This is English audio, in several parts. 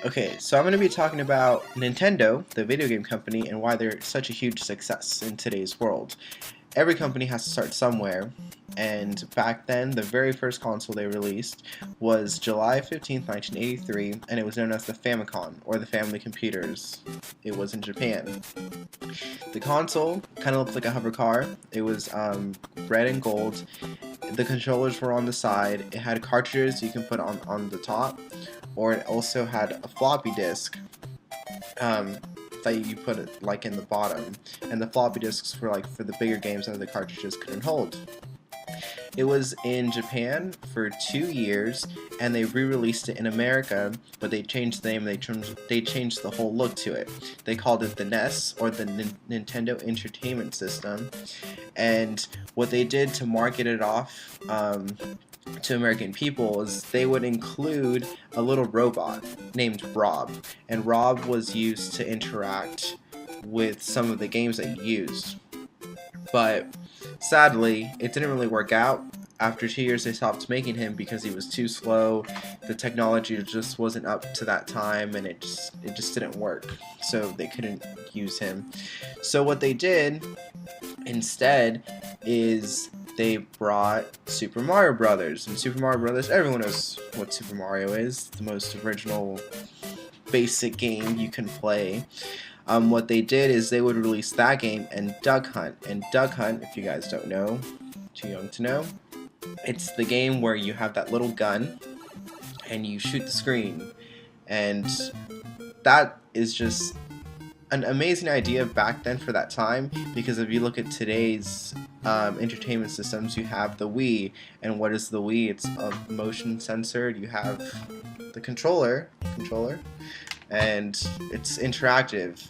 Okay, so I'm going to be talking about Nintendo, the video game company, and why they're such a huge success in today's world. Every company has to start somewhere, and back then, the very first console they released was July 15th, 1983, and it was known as the Famicom, or the Family Computers. It was in Japan. The console kind of looked like a hover car. It was red and gold. The controllers were on the side. It had cartridges you can put on the top, or it also had a floppy disk um, that you put it like in the bottom, and the floppy disks were like for the bigger games that the cartridges couldn't hold. It was in Japan for 2 years, and they re-released it in America, but they changed the name. They changed the whole look to it. They called it the NES, or the Nintendo Entertainment System. And what they did to market it off to American people is they would include a little robot named Rob, and Rob was used to interact with some of the games that you used. But sadly, it didn't really work out. After 2 years, they stopped making him because he was too slow. The technology just wasn't up to that time, and it just didn't work. So they couldn't use him. So what they did instead is they brought Super Mario Brothers. And Super Mario Brothers, everyone knows what Super Mario is. The most original, basic game you can play. What they did is they would release that game and Duck Hunt. And Duck Hunt, if you guys don't know, too young to know, it's the game where you have that little gun and you shoot the screen. And that is just an amazing idea back then for that time, because if you look at today's entertainment systems, you have the Wii, and what is the Wii? It's motion censored. You have the controller, and it's interactive,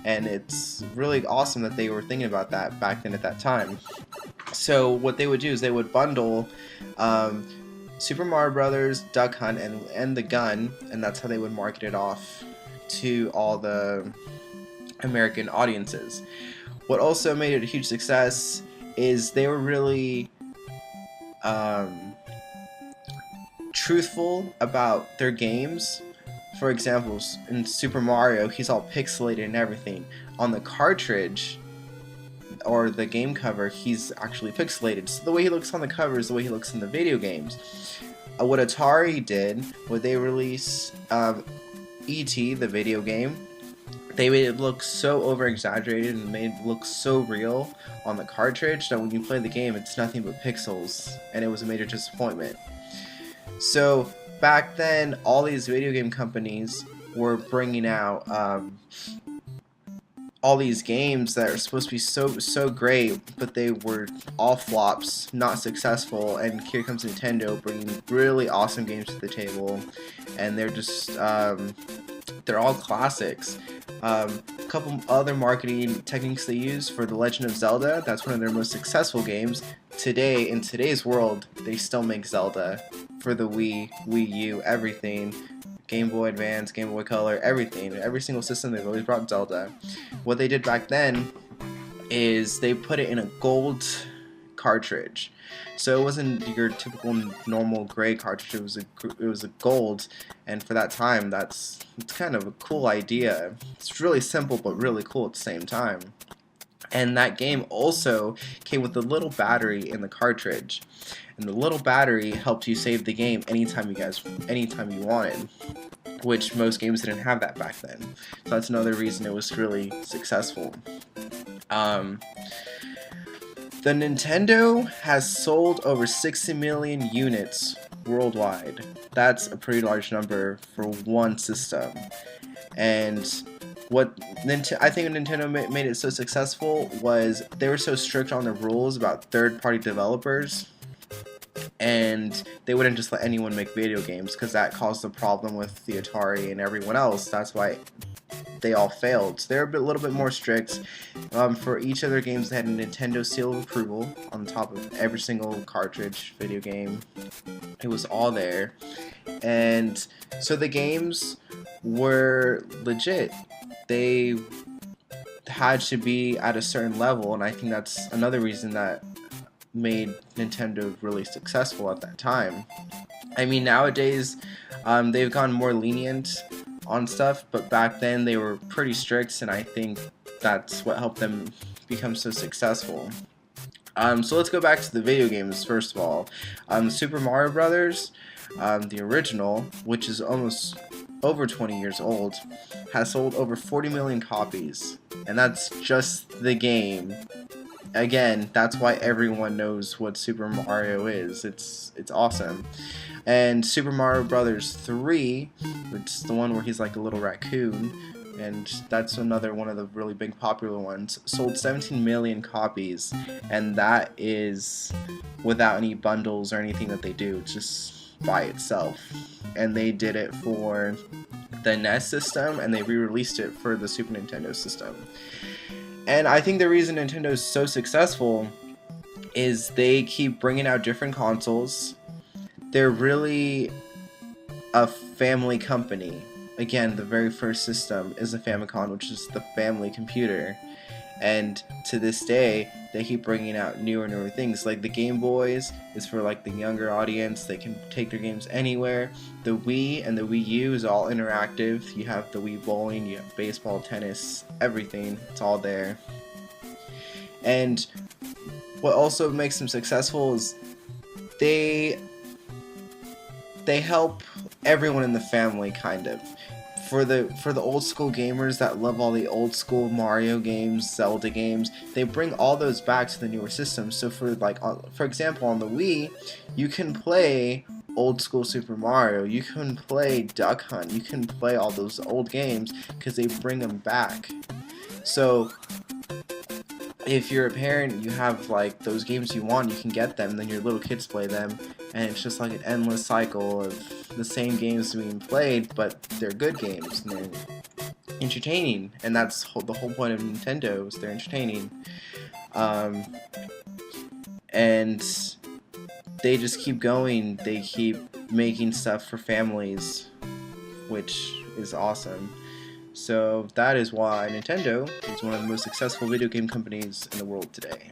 and it's really awesome that they were thinking about that back then at that time. So what they would do is they would bundle Super Mario Brothers, Duck Hunt, and the gun, and that's how they would market it off to all the American audiences. What also made it a huge success is they were really truthful about their games. For example, in Super Mario, he's all pixelated and everything. On the cartridge, or the game cover, he's actually pixelated. So the way he looks on the cover is the way he looks in the video games. What Atari did, when they released E.T., the video game, they made it look so over-exaggerated and made it look so real on the cartridge that when you play the game, it's nothing but pixels, and it was a major disappointment. So back then, all these video game companies were bringing out all these games that are supposed to be so great, but they were all flops, not successful. And here comes Nintendo bringing really awesome games to the table, and they're just they're all classics. A couple other marketing techniques they use for The Legend of Zelda. That's one of their most successful games. Today, in today's world, they still make Zelda for the Wii, Wii U, everything. Game Boy Advance, Game Boy Color, everything. Every single system, they've always brought Zelda. What they did back then is they put it in a gold cartridge. So it wasn't your typical normal gray cartridge. It was a gold, and for that time, it's kind of a cool idea. It's really simple but really cool at the same time. And that game also came with a little battery in the cartridge, and the little battery helped you save the game anytime you wanted, which most games didn't have that back then. So that's another reason it was really successful. The Nintendo has sold over 60 million units worldwide. That's a pretty large number for one system. And what I think Nintendo made it so successful was they were so strict on the rules about third-party developers, and they wouldn't just let anyone make video games, because that caused a problem with the Atari and everyone else. That's why they all failed. So they're a little bit more strict. For each of their games, they had a Nintendo seal of approval on top of every single cartridge video game. It was all there. And so the games were legit. They had to be at a certain level, and I think that's another reason that made Nintendo really successful at that time. I mean, nowadays, they've gone more lenient on stuff, but back then they were pretty strict, and I think that's what helped them become so successful. So let's go back to the video games first of all. Super Mario Brothers, the original, which is almost over 20 years old, has sold over 40 million copies, and that's just the game. Again, that's why everyone knows what Super Mario is. It's awesome. And Super Mario Brothers 3, which is the one where he's like a little raccoon, and that's another one of the really big popular ones, sold 17 million copies, and that is without any bundles or anything that they do, just by itself. And they did it for the NES system, and they re-released it for the Super Nintendo system. And I think the reason Nintendo is so successful is they keep bringing out different consoles. They're really a family company. Again, the very first system is the Famicom, which is the family computer. And to this day, they keep bringing out newer and newer things. Like the Game Boys is for like the younger audience. They can take their games anywhere. The Wii and the Wii U is all interactive. You have the Wii Bowling, you have baseball, tennis, everything. It's all there. And what also makes them successful is they help everyone in the family, kind of. For the old school gamers that love all the old school Mario games, Zelda games, they bring all those back to the newer systems. So for example, on the Wii, you can play old school Super Mario, you can play Duck Hunt, you can play all those old games because they bring them back. So if you're a parent, you have like those games you want, you can get them, then your little kids play them, and it's just like an endless cycle of the same games being played, but they're good games and they're entertaining, and that's the whole point of Nintendo, is they're entertaining. And they just keep going, they keep making stuff for families, which is awesome. So that is why Nintendo is one of the most successful video game companies in the world today.